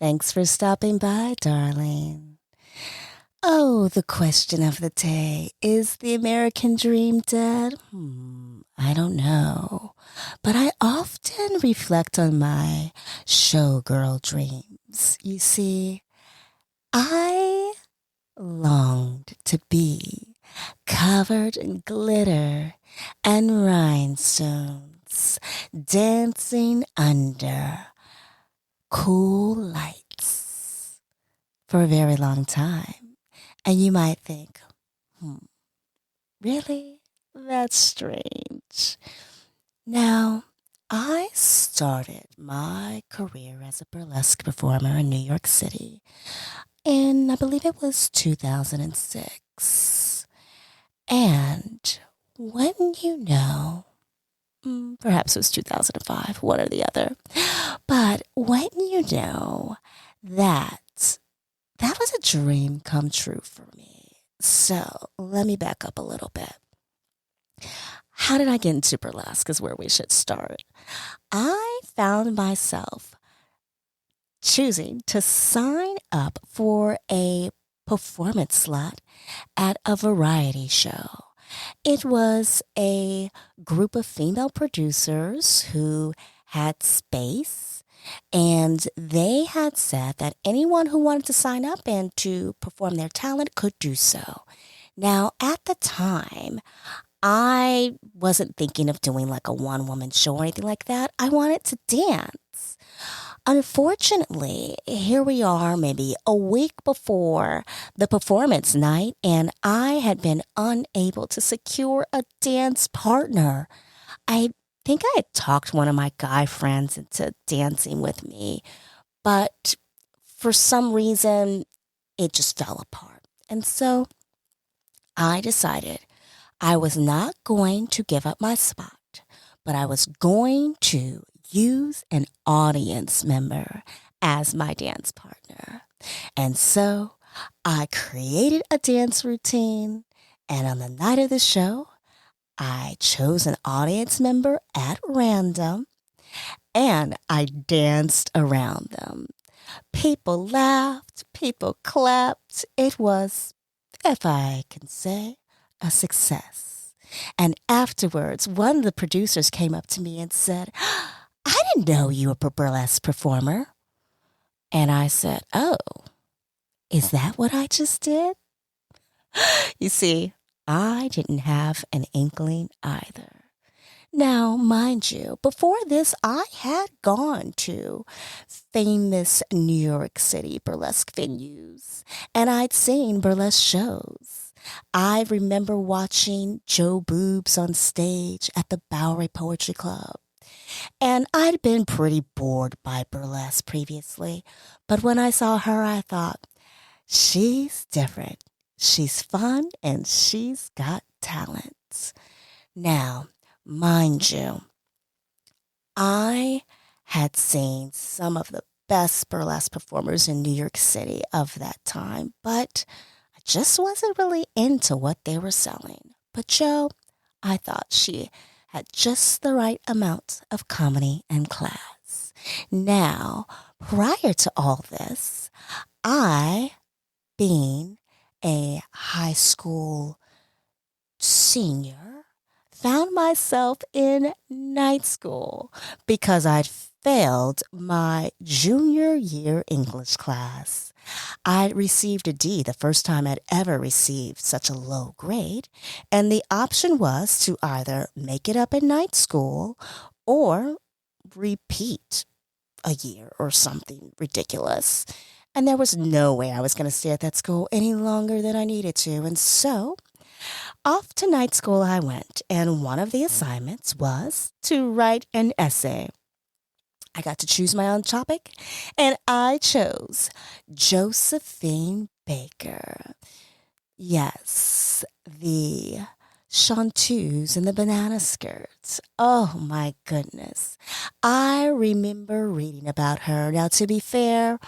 Thanks for stopping by, darling. Oh, the question of the day, is the American dream dead? I don't know. But I often reflect on my showgirl dreams. You see, I longed to be covered in glitter and rhinestones, dancing under cool lights for a very long time. And you might think, hmm, really? That's strange. Now, I started my career as a burlesque performer in New York City in, I believe it was 2006. And when you know, perhaps it was 2005, one or the other, but when you know that that was a dream come true for me. So let me back up a little bit. How did I get into burlesque is where we should start. I found myself choosing to sign up for a performance slot at a variety show. It was a group of female producers who had space, and they had said that anyone who wanted to sign up and to perform their talent could do so. Now, at the time, I wasn't thinking of doing like a one woman show or anything like that. I wanted to dance. Unfortunately, here we are maybe a week before the performance night, and I had been unable to secure a dance partner. I think I had talked one of my guy friends into dancing with me, but for some reason, it just fell apart. And so I decided I was not going to give up my spot, but I was going to use an audience member as my dance partner. And so I created a dance routine, and on the night of the show, I chose an audience member at random and I danced around them. People laughed, people clapped. It was, if I can say, a success. And afterwards, one of the producers came up to me and said, I didn't know you were a burlesque performer. And I said, oh, is that what I just did? You see, I didn't have an inkling either. Now, mind you, before this, I had gone to famous New York City burlesque venues and I'd seen burlesque shows. I remember watching Joe Boobs on stage at the Bowery Poetry Club. And I'd been pretty bored by burlesque previously, but when I saw her, I thought, she's different. She's fun and she's got talents. Now, mind you, I had seen some of the best burlesque performers in New York City of that time, but I just wasn't really into what they were selling. But Joe, I thought she had just the right amount of comedy and class. Now, prior to all this, I, being a high school senior, found myself in night school because I'd failed my junior year English class. I'd received a D the first time I'd ever received such a low grade, and the option was to either make it up in night school or repeat a year or something ridiculous. And there was no way I was going to stay at that school any longer than I needed to. And so off to night school I went, and one of the assignments was to write an essay. I got to choose my own topic, and I chose Josephine Baker. Yes, the chanteuse in the banana skirts. Oh my goodness. I remember reading about her. Now, to be fair,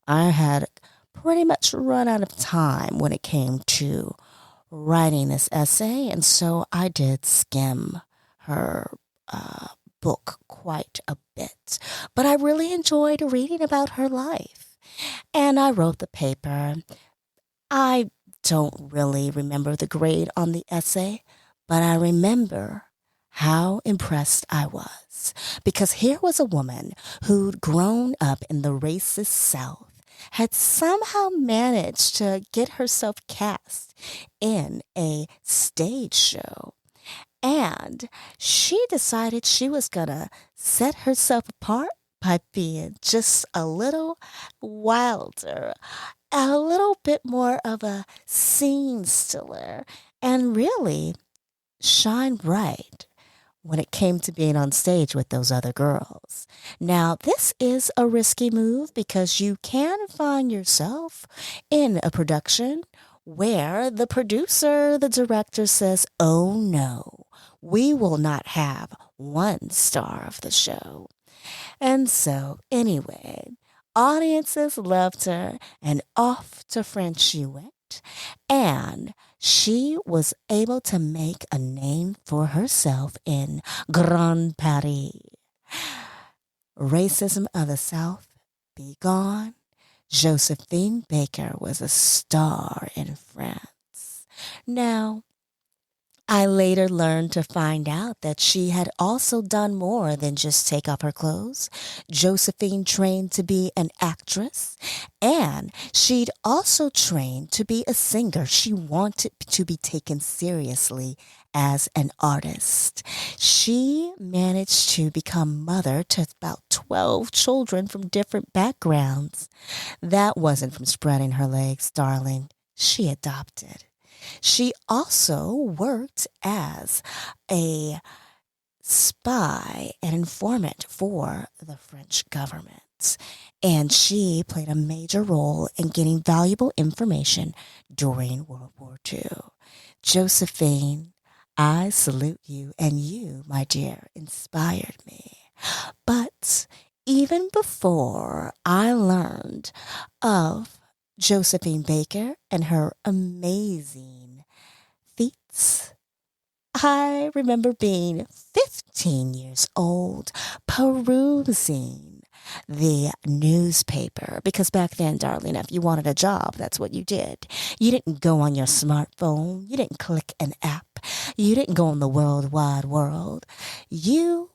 I had pretty much run out of time when it came to writing this essay, and so I did skim her book quite a bit. But I really enjoyed reading about her life. And I wrote the paper. I don't really remember the grade on the essay, but I remember how impressed I was because here was a woman who'd grown up in the racist South, had somehow managed to get herself cast in a stage show, and she decided she was going to set herself apart by being just a little wilder, a little bit more of a scene stiller, and really shine bright when it came to being on stage with those other girls. Now, this is a risky move because you can find yourself in a production where the producer, the director says, oh no, we will not have one star of the show. And so, anyway, audiences loved her, and off to France she went. And she was able to make a name for herself in Grand Paris. Racism of the South, be gone. Josephine Baker was a star in France. Now, I later learned to find out that she had also done more than just take off her clothes. Josephine trained to be an actress, and she'd also trained to be a singer. She wanted to be taken seriously as an artist. She managed to become mother to about 12 children from different backgrounds. That wasn't from spreading her legs, darling. She adopted. She also worked as a spy and informant for the French government. And she played a major role in getting valuable information during World War II. Josephine, I salute you, and you, my dear, inspired me. But even before I learned of Josephine Baker and her amazing feats, I remember being 15 years old, perusing the newspaper. Because back then, darling, if you wanted a job, that's what you did. You didn't go on your smartphone. You didn't click an app. You didn't go on the world wide world. You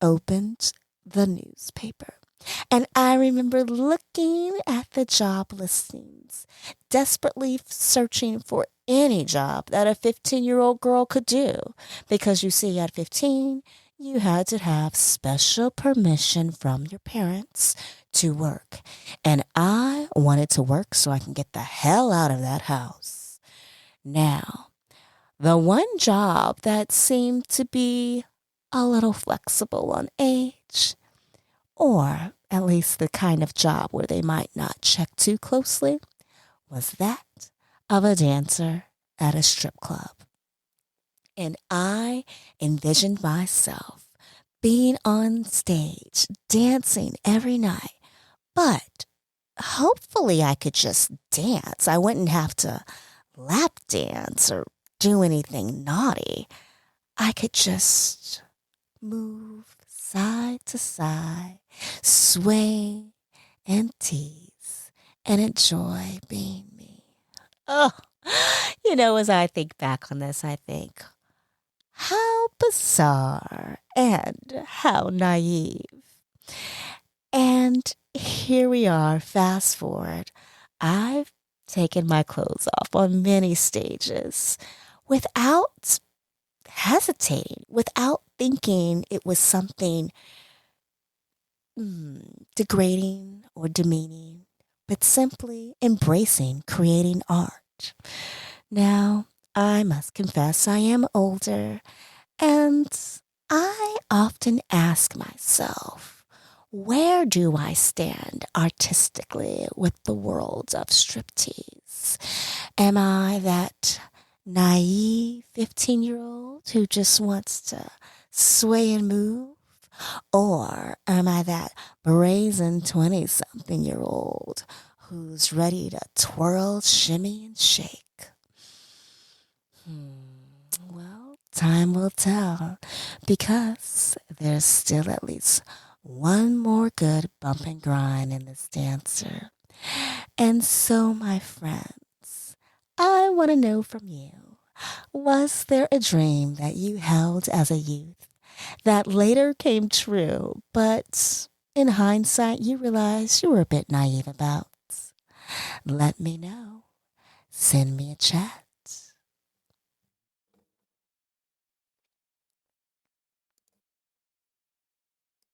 opened the newspaper. And I remember looking at the job listings, desperately searching for any job that a 15-year-old girl could do. Because you see, at 15, you had to have special permission from your parents to work. And I wanted to work so I can get the hell out of that house. Now, the one job that seemed to be a little flexible on age, or at least the kind of job where they might not check too closely, was that of a dancer at a strip club. And I envisioned myself being on stage, dancing every night. But hopefully I could just dance. I wouldn't have to lap dance or do anything naughty. I could just move side to side, sway and tease, and enjoy being me. Oh, as I think back on this, I think, how bizarre and how naive. And here we are, fast forward. I've taken my clothes off on many stages without hesitating, without thinking it was something degrading or demeaning, but simply embracing creating art. Now, I must confess I am older, and I often ask myself, where do I stand artistically with the world of striptease? Am I that naive 15-year-old who just wants to sway and move? Or am I that brazen 20-something-year-old who's ready to twirl, shimmy, and shake? Well, time will tell, because there's still at least one more good bump and grind in this dancer. And so, my friends, I want to know from you, was there a dream that you held as a youth that later came true, but in hindsight, you realized you were a bit naive about? Let me know. Send me a chat